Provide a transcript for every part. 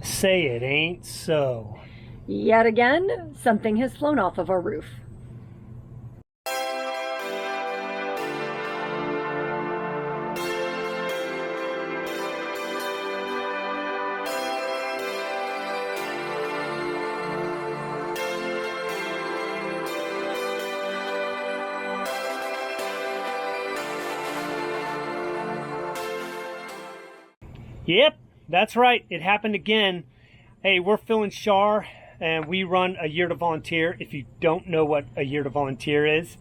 Say it ain't so. Yet again, something has flown off of our roof. Yep, that's right. It happened again. Hey, we're Phil and Shar, and we run A Year to Volunteer. If you don't know what A Year to Volunteer is,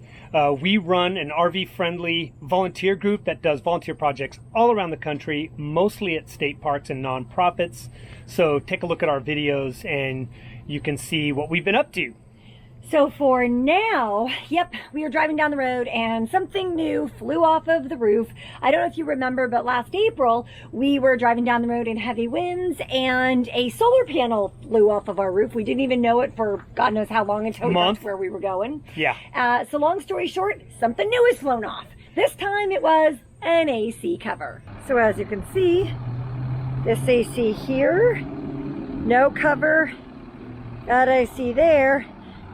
we run an RV-friendly volunteer group that does volunteer projects all around the country, mostly at state parks and nonprofits. So take a look at our videos and you can see what we've been up to. So for now, yep, we were driving down the road and something new flew off of the roof. I don't know if you remember, but last April, we were driving down the road in heavy winds and a solar panel flew off of our roof. We didn't even know it for God knows how long until we got to where we were going. Yeah. So long story short, something new has flown off. This time it was an AC cover. So as you can see, this AC here, no cover. That AC there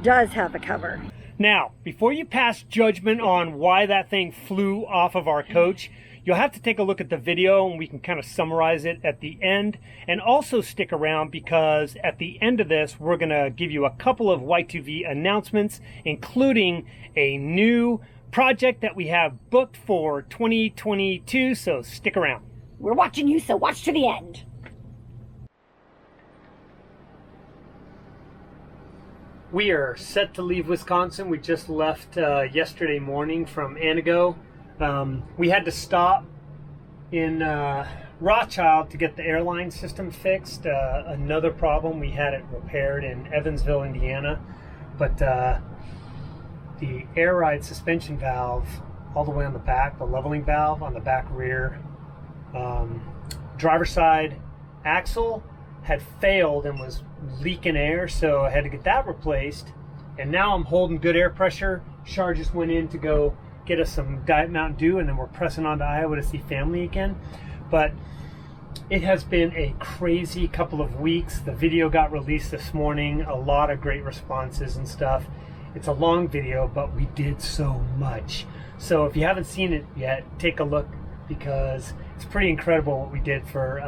does have a cover. Now, before you pass judgment on why that thing flew off of our coach, you'll have to take a look at the video and we can kind of summarize it at the end. And also stick around because at the end of this, we're going to give you a couple of Y2V announcements, including a new project that we have booked for 2022. So stick around. We're watching you, so watch to the end. We are set to leave Wisconsin. We just left yesterday morning from Anago. We had to stop in Rothschild to get the airline system fixed. Another problem, we had it repaired in Evansville, Indiana. But the air ride suspension valve all the way on the back, the leveling valve on the back rear driver's side axle had failed and was leaking air, so I had to get that replaced. And now I'm holding good air pressure. Shar just went in to go get us some Diet Mountain Dew, and then we're pressing on to Iowa to see family again. But it has been a crazy couple of weeks. The video got released this morning, a lot of great responses and stuff. It's a long video, but we did so much. So if you haven't seen it yet, take a look, because it's pretty incredible what we did for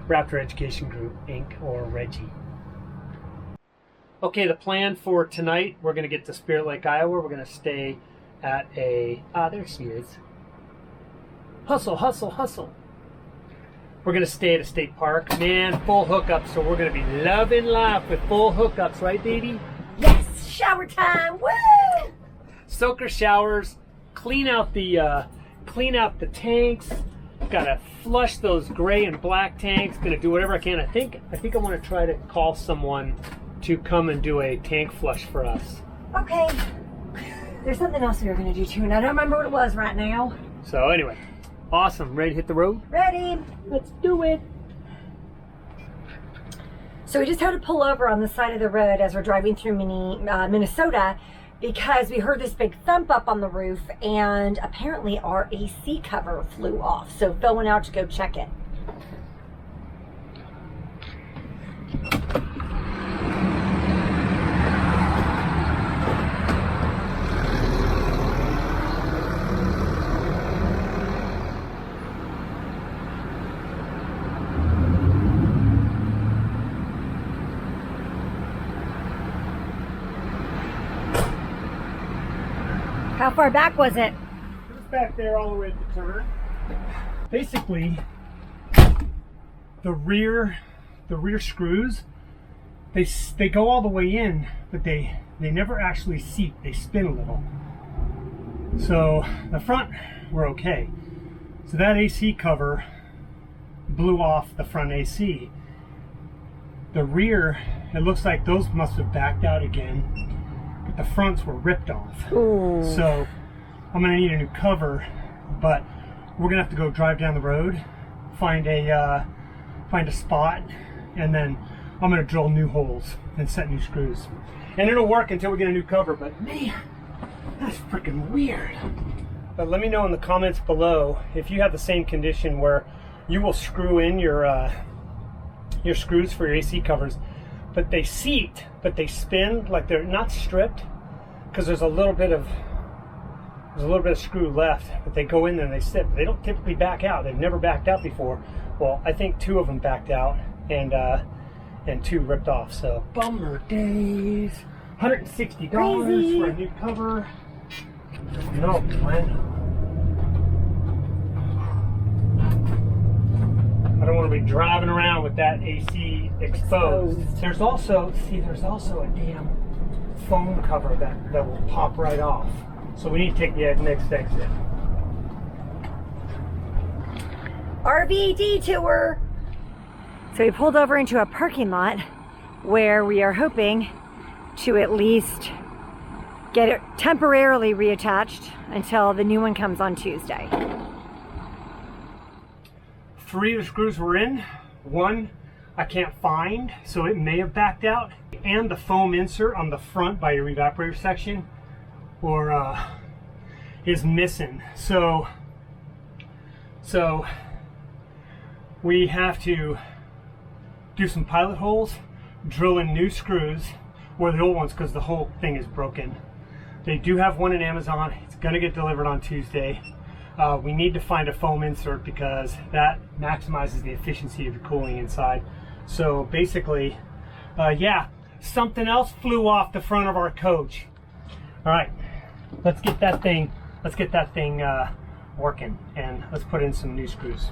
Raptor Education Group, Inc., or Reggie. Okay, the plan for tonight, we're going to get to Spirit Lake, Iowa. We're going to stay at a... there she is. Hustle, hustle, hustle. We're going to stay at a state park. Man, full hookups, so we're going to be loving life with full hookups, right, baby? Yes, shower time, woo! Soaker showers, clean out the tanks. Gotta flush those gray and black tanks. Gonna do whatever I can. I think I want to try to call someone to come and do a tank flush for us. Okay. There's something else we were gonna do too, and I don't remember what it was right now. So anyway, awesome. Ready to hit the road? Ready. Let's do it. So we just had to pull over on the side of the road as we're driving through Minnesota, because we heard this big thump up on the roof and apparently our AC cover flew off. So Phil went out to go check it. How far back was it? It was back there all the way at the turn. Basically, the rear screws, they go all the way in, but they never actually seat. They spin a little. So the front, we're okay. So that AC cover blew off the front AC. The rear, it looks like those must have backed out again. The fronts were ripped off. Ooh. So I'm gonna need a new cover, but we're gonna have to go drive down the road, find a spot, and then I'm gonna drill new holes and set new screws. And it'll work until we get a new cover, but man, that's freaking weird. But let me know in the comments below if you have the same condition where you will screw in your your screws for your AC covers, but they seat, but they spin, like they're not stripped, because there's a little bit of screw left, but they go in there and they sit. They don't typically back out. They've never backed out before. Well, I think 2 of them backed out, and 2 ripped off. So bummer days. $160 Crazy. for a new cover. No plan. I don't want to be driving around with that AC exposed. There's also a damn foam cover that will pop right off. So we need to take the next exit. RV detour. So we pulled over into a parking lot where we are hoping to at least get it temporarily reattached until the new one comes on Tuesday. 3 of the screws were in. 1 I can't find, so it may have backed out. And the foam insert on the front by your evaporator section is missing. So we have to do some pilot holes, drill in new screws where the old ones, because the whole thing is broken. They do have one in Amazon. It's going to get delivered on Tuesday. We need to find a foam insert because that maximizes the efficiency of the cooling inside. So basically, yeah, something else flew off the front of our coach. All right, let's get that thing working, and let's put in some new screws.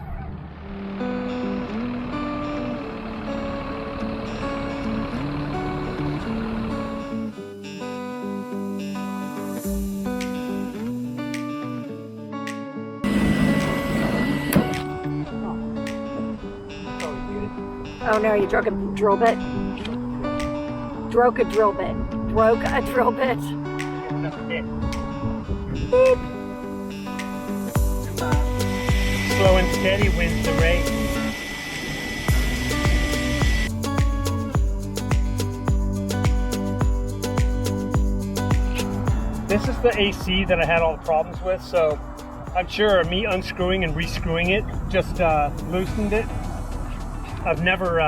Oh no, you broke a drill bit. Broke a drill bit. Broke a drill bit. Beep. Slow and steady wins the race. This is the AC that I had all the problems with, so I'm sure me unscrewing and rescrewing it just loosened it. I've never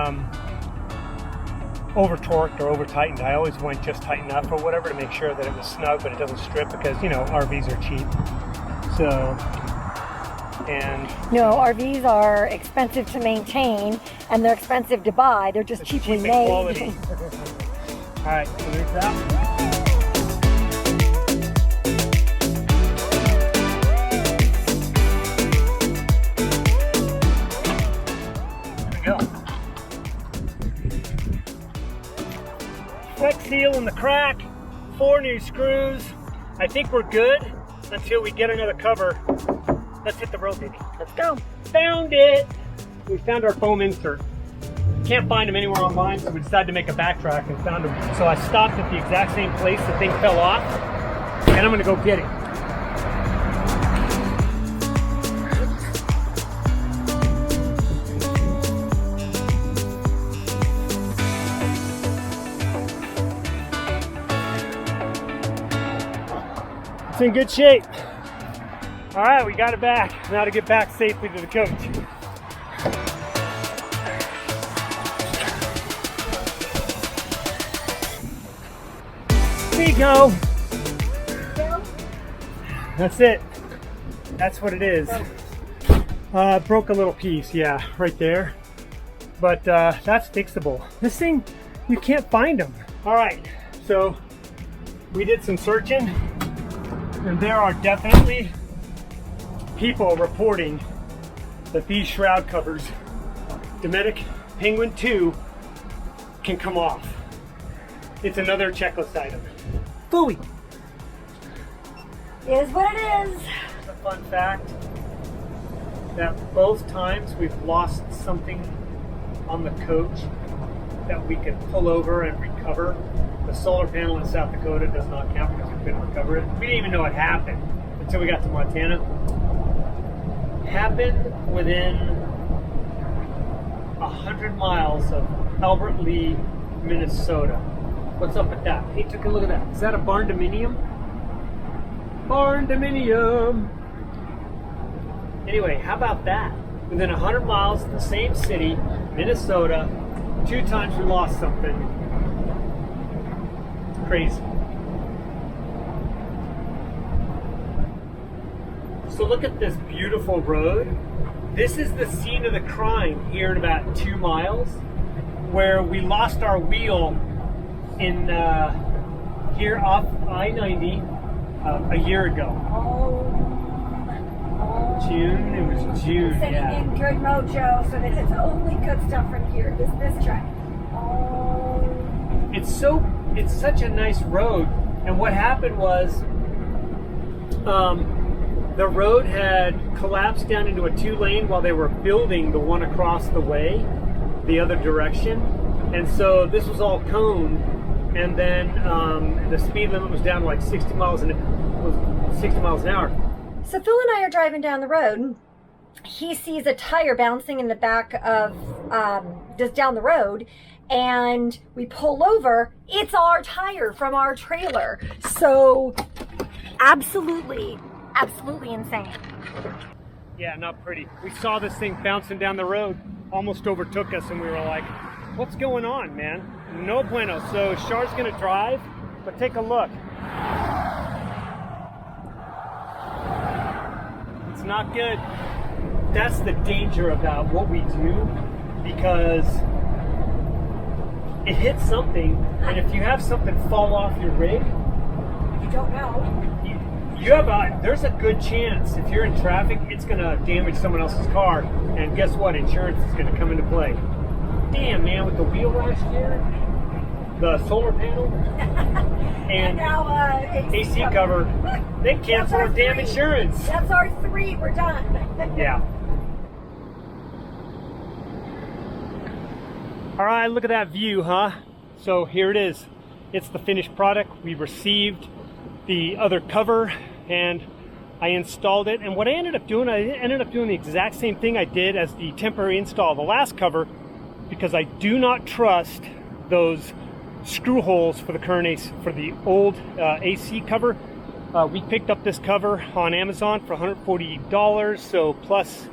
over torqued or over tightened. I always went just tight enough or whatever to make sure that it was snug but it doesn't strip, because you know RVs are cheap. So, and no, RVs are expensive to maintain and they're expensive to buy. They're just cheaply cheap made. quality. All right, so there's that. Flex seal in the crack, 4 new screws. I think we're good until we get another cover. Let's hit the road, baby. Let's go. Found it. We found our foam insert. Can't find them anywhere online, so we decided to make a backtrack and found them. So I stopped at the exact same place the thing fell off, and I'm gonna go get it. It's in good shape. All right, we got it back. Now to get back safely to the coach. There you go. That's it. That's what it is. Broke a little piece, yeah, right there. But that's fixable. This thing, you can't find them. All right, so we did some searching. And there are definitely people reporting that these shroud covers, Dometic Penguin II, can come off. It's another checklist item. Phooey! Is what it is. It's a fun fact that both times we've lost something on the coach that we could pull over and recover. The solar panel in South Dakota does not count because we couldn't recover it. We didn't even know it happened until we got to Montana. Happened within 100 miles of Albert Lee, Minnesota. What's up with that? Hey, take a look at that. Is that a barn dominium? Barn dominium! Anyway, how about that? Within 100 miles of the same city, Minnesota, 2 times we lost something. Crazy. So look at this beautiful road. This is the scene of the crime here in about 2 miles, where we lost our wheel in here off I-90 a year ago. June, it was June. Sending in good mojo so that it's only good stuff from here. This track. It's such a nice road. And what happened was, the road had collapsed down into a 2-lane while they were building the one across the way, the other direction. And so this was all coned, and then the speed limit was down to like 60 miles an hour. So Phil and I are driving down the road. He sees a tire bouncing in the back of just down the road, and we pull over. It's our tire from our trailer. So absolutely insane. Yeah, not pretty. We saw this thing bouncing down the road, almost overtook us, and we were like, what's going on, man? No bueno. So Shar's gonna drive, but take a look. It's not good. That's the danger about what we do, because it hits something, and if you have something fall off your rig, You don't know. there's a good chance if you're in traffic, it's gonna damage someone else's car, and guess what? Insurance is gonna come into play. Damn, man, with the wheel last year, the solar panel, and now AC cover, they cancel our damn insurance. That's our 3. We're done. Yeah. All right, look at that view, huh? So here it is. It's the finished product. We received the other cover, and I installed it. And what I ended up doing the exact same thing I did as the temporary install of the last cover, because I do not trust those screw holes for the current AC, for the old AC cover. We picked up this cover on Amazon for $140, so plus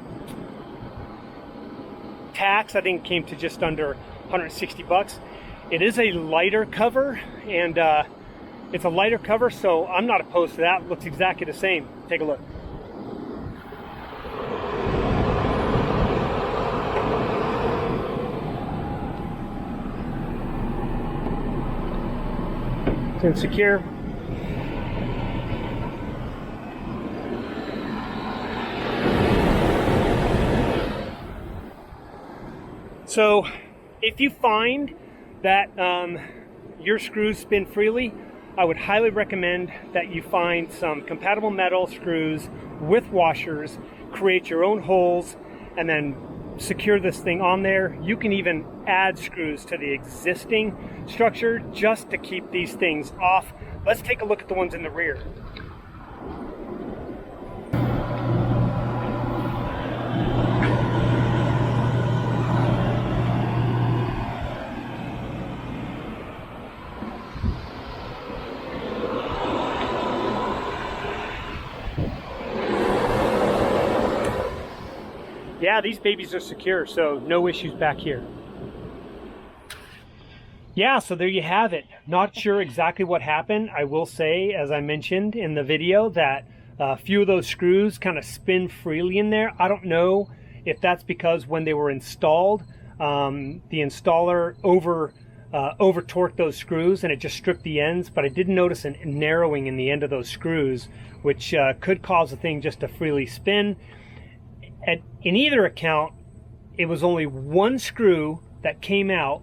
tax, I think it came to just under 160 bucks. It is a lighter cover, and it's a lighter cover, so I'm not opposed to that. It looks exactly the same. Take a look. It's secure. So if you find that your screws spin freely, I would highly recommend that you find some compatible metal screws with washers, create your own holes, and then secure this thing on there. You can even add screws to the existing structure just to keep these things off. Let's take a look at the ones in the rear. Yeah, these babies are secure, so no issues back here. Yeah, so there you have it. Not sure exactly what happened. I will say, as I mentioned in the video, that a few of those screws kind of spin freely in there. I don't know if that's because when they were installed, the installer over torqued those screws and it just stripped the ends, but I did notice a narrowing in the end of those screws, which could cause the thing just to freely spin. In either account, it was only one screw that came out.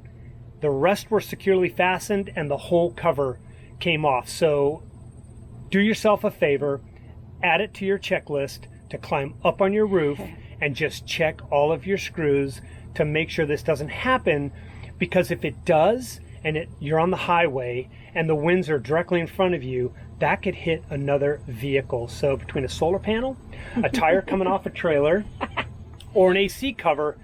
The rest were securely fastened and the whole cover came off. So do yourself a favor, add it to your checklist to climb up on your roof and just check all of your screws to make sure this doesn't happen, because if it does and you're on the highway and the winds are directly in front of you, that could hit another vehicle. So between a solar panel, a tire coming off a trailer, or an AC cover,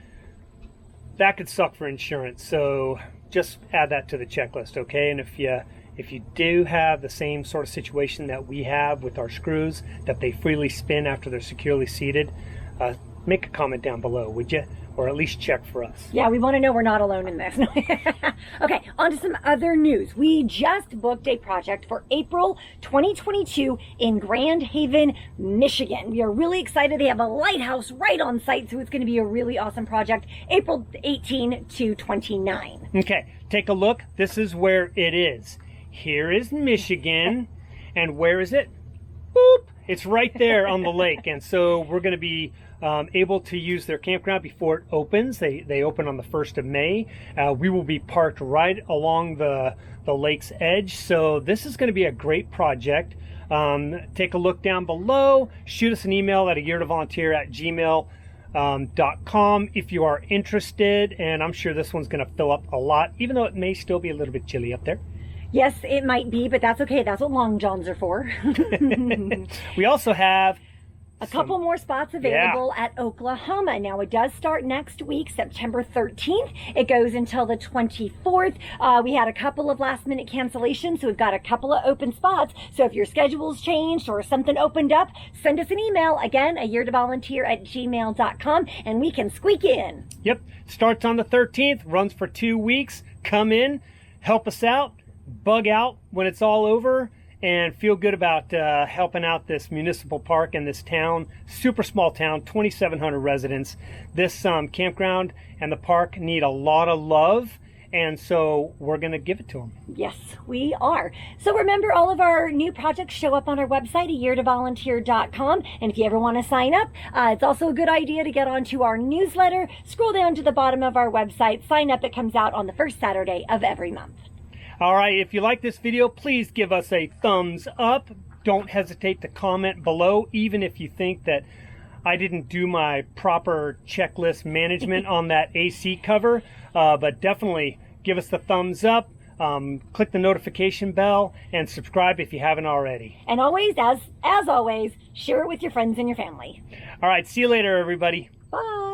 that could suck for insurance. So just add that to the checklist, okay? And if you do have the same sort of situation that we have with our screws, that they freely spin after they're securely seated, make a comment down below, would you? or at least check for us. Yeah, we want to know we're not alone in this. Okay, on to some other news. We just booked a project for April 2022 in Grand Haven, Michigan. We are really excited. They have a lighthouse right on site, so it's going to be a really awesome project, April 18 to 29. Okay, take a look. This is where it is. Here is Michigan, and where is it? Boop! It's right there on the lake, and so we're going to be able to use their campground before it opens. They open on the 1st of May. We will be parked right along the lake's edge, so this is going to be a great project. Take a look down below. Shoot us an email at ayeartovolunteer@gmail.com if you are interested, and I'm sure this one's going to fill up a lot, even though it may still be a little bit chilly up there. Yes, it might be, but that's okay. That's what long johns are for. We also have a couple more spots available at Oklahoma. Now, it does start next week, September 13th. It goes until the 24th. We had a couple of last minute cancellations, so we've got a couple of open spots. So if your schedule's changed or something opened up, send us an email. Again, ayeartovolunteer@gmail.com, and we can squeak in. Yep. Starts on the 13th, runs for 2 weeks. Come in, help us out, bug out when it's all over, and feel good about helping out this municipal park and this town. Super small town, 2,700 residents. This campground and the park need a lot of love, and so we're going to give it to them. Yes, we are. So remember, all of our new projects show up on our website, ayeartovolunteer.com, and if you ever want to sign up, it's also a good idea to get onto our newsletter. Scroll down to the bottom of our website, sign up. It comes out on the first Saturday of every month. All right, if you like this video, please give us a thumbs up. Don't hesitate to comment below, even if you think that I didn't do my proper checklist management on that AC cover. But definitely give us the thumbs up, click the notification bell, and subscribe if you haven't already. And always, as always, share it with your friends and your family. All right, see you later, everybody. Bye.